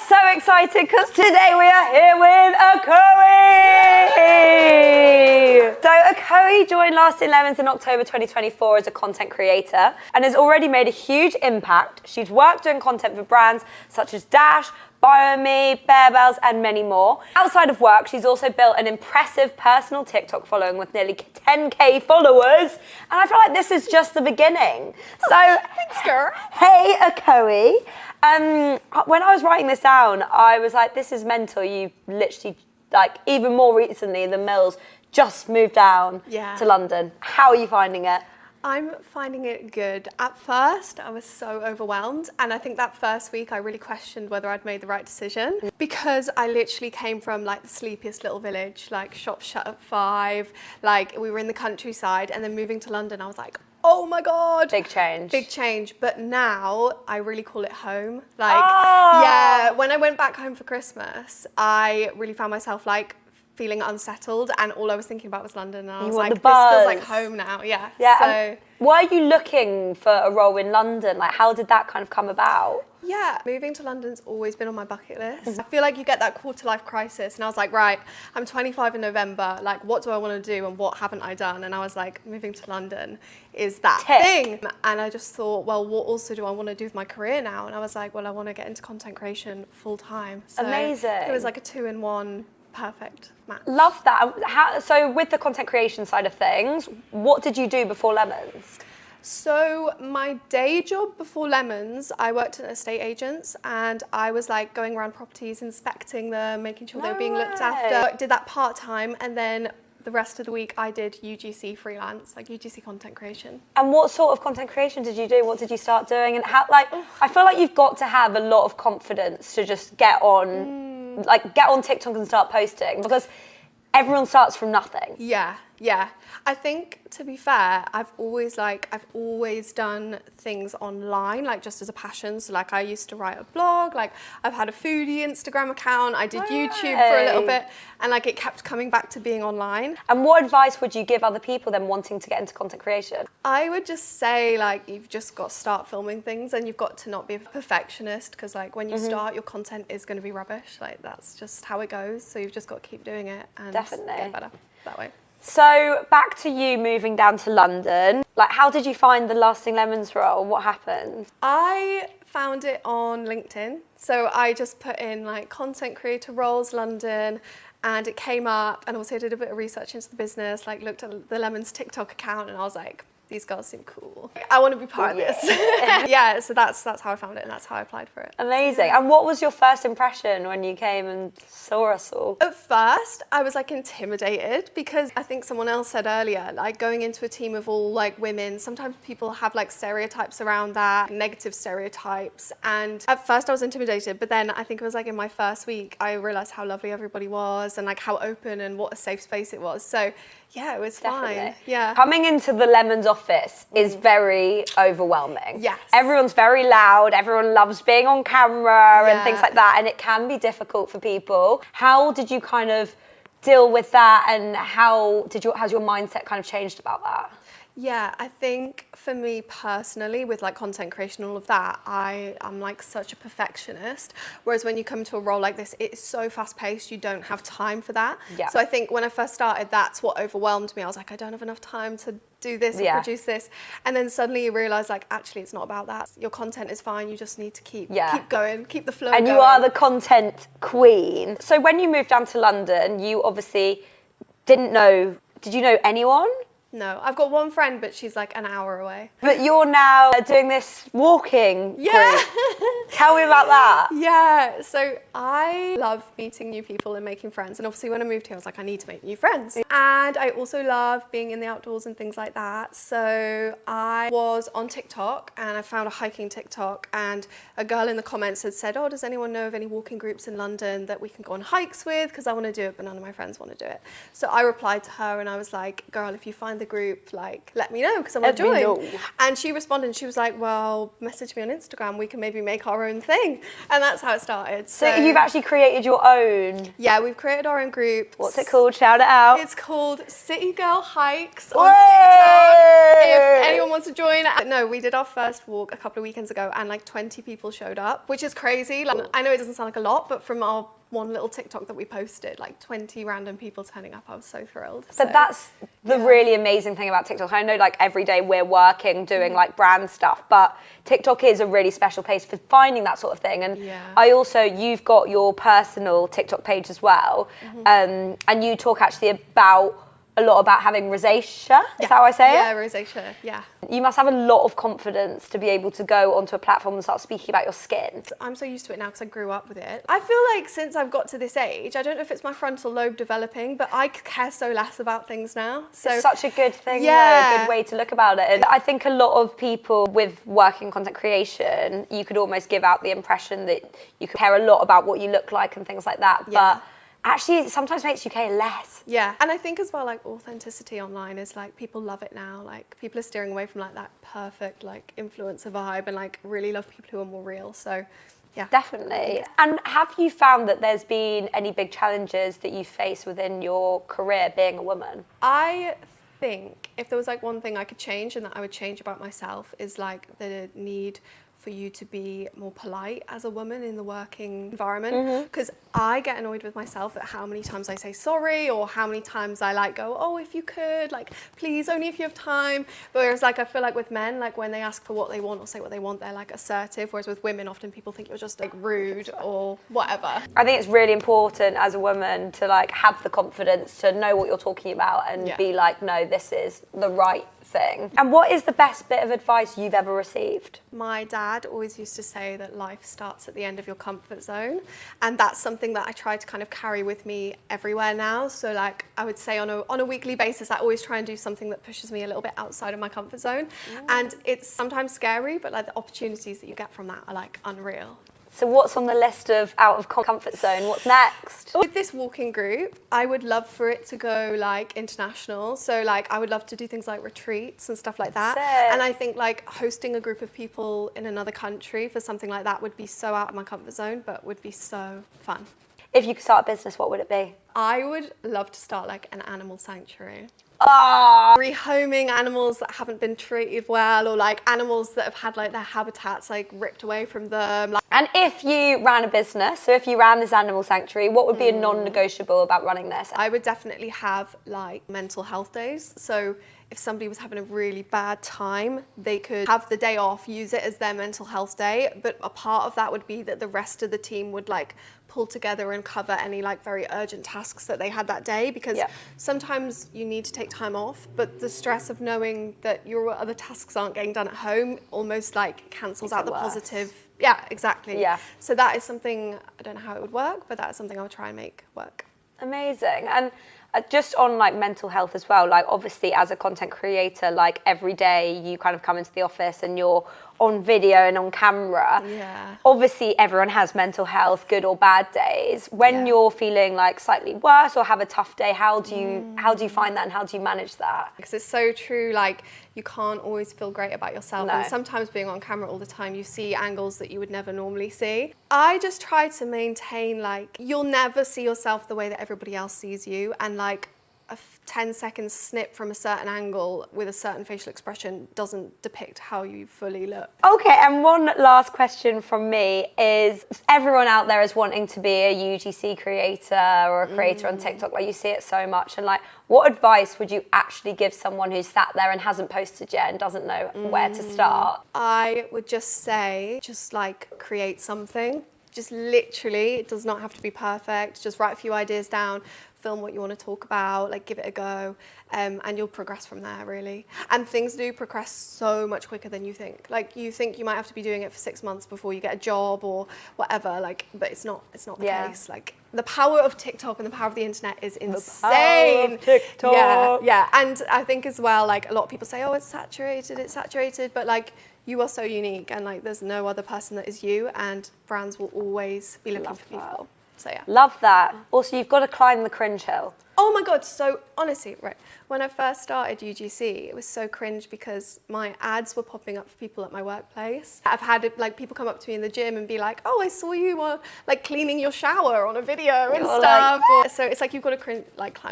so excited because today we are here with Ocoee! So Ocoee joined Lasting Lemons in October 2024 as a content creator and has already made a huge impact. She's worked doing content for brands such as Dash, BioMe, Bear Bells, and many more. Outside of work, she's also built an impressive personal TikTok following with nearly 10k followers. And I feel like this is just the beginning. So, thanks, girl. Hey, Ocoee. When I was writing this down, I was like, this is mental. You've literally, like, even more recently, the Mills just moved down to London. How are you finding it? I'm finding it good. At first, I was so overwhelmed. And I think that first week, I really questioned whether I'd made the right decision. Because I literally came from like the sleepiest little village, like shops shut at 5, like we were in the countryside. And then moving to London, I was like, oh my God. Big change. Big change. But now I really call it home. Like, yeah, when I went back home for Christmas, I really found myself like feeling unsettled, and all I was thinking about was London, and I was like, this feels like home now. Yeah. So why are you looking for a role in London? Like, how did that kind of come about? Yeah, moving to London's always been on my bucket list. I feel like you get that quarter life crisis, and I was like, right, I'm 25 in November, like what do I want to do and what haven't I done? And I was like, moving to London is that thing. And I just thought, well, what also do I want to do with my career now? And I was like, well, I want to get into content creation full time. So amazing. It was like a 2-in-1 perfect match. Love that. So with the content creation side of things, what did you do before Lemons? So my day job before Lemons, I worked at estate agents, and I was like going around properties, inspecting them, making sure they were being looked after. I did that part-time, and then the rest of the week I did UGC freelance, like UGC content creation. And what sort of content creation did you do? What did you start doing? And how, like, I feel like you've got to have a lot of confidence to just get on TikTok and start posting, because everyone starts from nothing. Yeah. I think, to be fair, I've always done things online, like just as a passion. So like I used to write a blog, like I've had a foodie Instagram account, I did YouTube for a little bit, and like it kept coming back to being online. And what advice would you give other people then wanting to get into content creation? I would just say, like, you've just got to start filming things, and you've got to not be a perfectionist, because like when you start, your content is going to be rubbish. Like that's just how it goes. So you've just got to keep doing it and get better that way. So back to you moving down to London. Like, how did you find the Lasting Lemons role? What happened? I found it on LinkedIn. So I just put in like content creator roles London, and it came up, and also I did a bit of research into the business, like looked at the Lemons TikTok account, and I was like, these girls seem cool. I want to be part of this. Yeah, so that's how I found it, and that's how I applied for it. Amazing. And what was your first impression when you came and saw us all? At first, I was like intimidated, because I think someone else said earlier, like going into a team of all like women, sometimes people have like stereotypes around that, negative stereotypes. And at first I was intimidated, but then I think it was like in my first week, I realized how lovely everybody was, and like how open and what a safe space it was. So yeah, it was fine. Yeah. Coming into the Lemons office is very overwhelming. Yes. Everyone's very loud. Everyone loves being on camera and things like that. And it can be difficult for people. How did you kind of deal with that? And has your mindset kind of changed about that? Yeah, I think for me personally, with like content creation and all of that, I'm like such a perfectionist. Whereas when you come to a role like this, it's so fast paced, you don't have time for that. Yeah. So I think when I first started, that's what overwhelmed me. I was like, I don't have enough time to do this or produce this. And then suddenly you realize, like, actually it's not about that. Your content is fine, you just need to keep going, keep the flow going. And you are the content queen. So when you moved down to London, you obviously did you know anyone? No, I've got one friend, but she's like an hour away. But you're now doing this walking group. Tell me about that. Yeah, so I love meeting new people and making friends. And obviously when I moved here, I was like, I need to make new friends. And I also love being in the outdoors and things like that. So I was on TikTok, and I found a hiking TikTok, and a girl in the comments had said, oh, does anyone know of any walking groups in London that we can go on hikes with? Because I want to do it, but none of my friends want to do it. So I replied to her, and I was like, girl, if you find the group, like, let me know because I want to Let me join. know. And she responded and she was like, well, message me on Instagram. We can maybe make our own thing. And that's how it started. So you've actually created your own. Yeah, we've created our own group. What's it called? Shout it out. It's called City Girl Hikes on Whoa! TikTok. If anyone wants to join. No, we did our first walk a couple of weekends ago and like 20 people showed up, which is crazy. Like, I know it doesn't sound like a lot, but from our one little TikTok that we posted, like 20 random people turning up. I was so thrilled. But that's the really amazing thing about TikTok. I know like every day we're working, doing like brand stuff, but TikTok is a really special place for finding that sort of thing. And you've got your personal TikTok page as well. And you talk actually about a lot about having rosacea, is that how I say it? Yeah, rosacea, yeah. You must have a lot of confidence to be able to go onto a platform and start speaking about your skin. I'm so used to it now because I grew up with it. I feel like since I've got to this age, I don't know if it's my frontal lobe developing, but I care so less about things now. So it's such a good thing, though, a good way to look about it. And I think a lot of people with working content creation, you could almost give out the impression that you care a lot about what you look like and things like that. But actually, it sometimes makes you care less. Yeah, and I think as well, like authenticity online is like people love it now. Like people are steering away from like that perfect like influencer vibe and like really love people who are more real. So yeah, definitely. And have you found that there's been any big challenges that you face within your career being a woman? I think if there was like one thing I could change and that I would change about myself is like the need for you to be more polite as a woman in the working environment, because I get annoyed with myself at how many times I say sorry or how many times I like go, oh, if you could, like, please, only if you have time. But whereas like I feel like with men, like when they ask for what they want or say what they want, they're like assertive, whereas with women often people think you're just like rude or whatever. I think it's really important as a woman to like have the confidence to know what you're talking about and be like, no, this is the right thing. And what is the best bit of advice you've ever received? My dad always used to say that life starts at the end of your comfort zone, and that's something that I try to kind of carry with me everywhere now. So like I would say on a weekly basis, I always try and do something that pushes me a little bit outside of my comfort zone. And it's sometimes scary, but like the opportunities that you get from that are like unreal. So what's on the list of out of comfort zone? What's next? With this walking group, I would love for it to go like international. So like I would love to do things like retreats and stuff like that. Sick. And I think like hosting a group of people in another country for something like that would be so out of my comfort zone, but would be so fun. If you could start a business, what would it be? I would love to start like an animal sanctuary. Rehoming animals that haven't been treated well, or like animals that have had like their habitats like ripped away from them. And if you ran a business, so if you ran this animal sanctuary, what would be a non-negotiable about running this? I would definitely have like mental health days. So if somebody was having a really bad time, they could have the day off, use it as their mental health day. But a part of that would be that the rest of the team would like pull together and cover any like very urgent tasks that they had that day, because sometimes you need to take time off, but the stress of knowing that your other tasks aren't getting done at home almost like cancels out the positive. Yeah, exactly. Yeah. So that is something, I don't know how it would work, but that is something I'll try and make work. Amazing. And just on like mental health as well, like obviously as a content creator, like every day you kind of come into the office and you're on video and on camera. Yeah. Obviously everyone has mental health, good or bad days. When you're feeling like slightly worse or have a tough day, how do you find that and how do you manage that? Because it's so true, like you can't always feel great about yourself. No. And sometimes being on camera all the time, you see angles that you would never normally see. I just try to maintain like, you'll never see yourself the way that everybody else sees you, and like a 10-second snip from a certain angle with a certain facial expression doesn't depict how you fully look. Okay, and one last question from me is, everyone out there is wanting to be a UGC creator or a creator on TikTok, like you see it so much, and like what advice would you actually give someone who's sat there and hasn't posted yet and doesn't know where to start? I would just say, just like create something. Just literally, it does not have to be perfect. Just write a few ideas down, film what you want to talk about, like give it a go, and you'll progress from there, really. And things do progress so much quicker than you think. Like you think you might have to be doing it for 6 months before you get a job or whatever, like, but it's not the case. Like the power of TikTok and the power of the internet is insane. The power of TikTok. Yeah. And I think as well, like a lot of people say, oh, it's saturated, but like, you are so unique, and like there's no other person that is you, and brands will always be looking for people. So yeah. Love that. Also, you've got to climb the cringe hill. Oh my God, so honestly, right, when I first started UGC, it was so cringe because my ads were popping up for people at my workplace. I've had like people come up to me in the gym and be like, oh, I saw you like cleaning your shower on a video and stuff. So it's like you've got to climb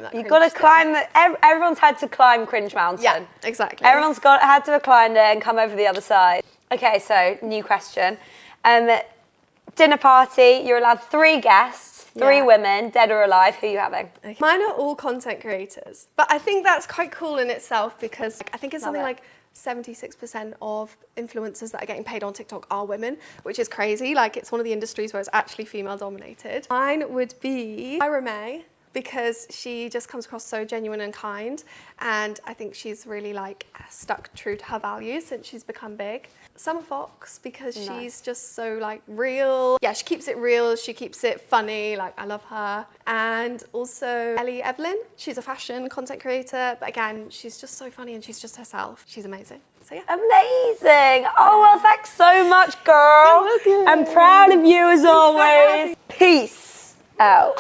that. You've got to climb, everyone's had to climb Cringe Mountain. Yeah, exactly. Everyone's had to have climbed it and come over the other side. Okay, so new question. Dinner party, you're allowed 3 guests, 3 women, dead or alive. Who are you having? Okay. Mine are all content creators, but I think that's quite cool in itself because I think it's something like 76% of influencers that are getting paid on TikTok are women, which is crazy. Like it's one of the industries where it's actually female dominated. Mine would be Ira May, because she just comes across so genuine and kind, and I think she's really like stuck true to her values since she's become big. Summer Fox, because she's just so like real. Yeah, she keeps it real, she keeps it funny, like I love her. And also Ellie Evelyn, she's a fashion content creator, but again, she's just so funny and she's just herself. She's amazing. So yeah. Amazing. Oh, well, thanks so much, girl. You're welcome. I'm proud of you as always. Peace out.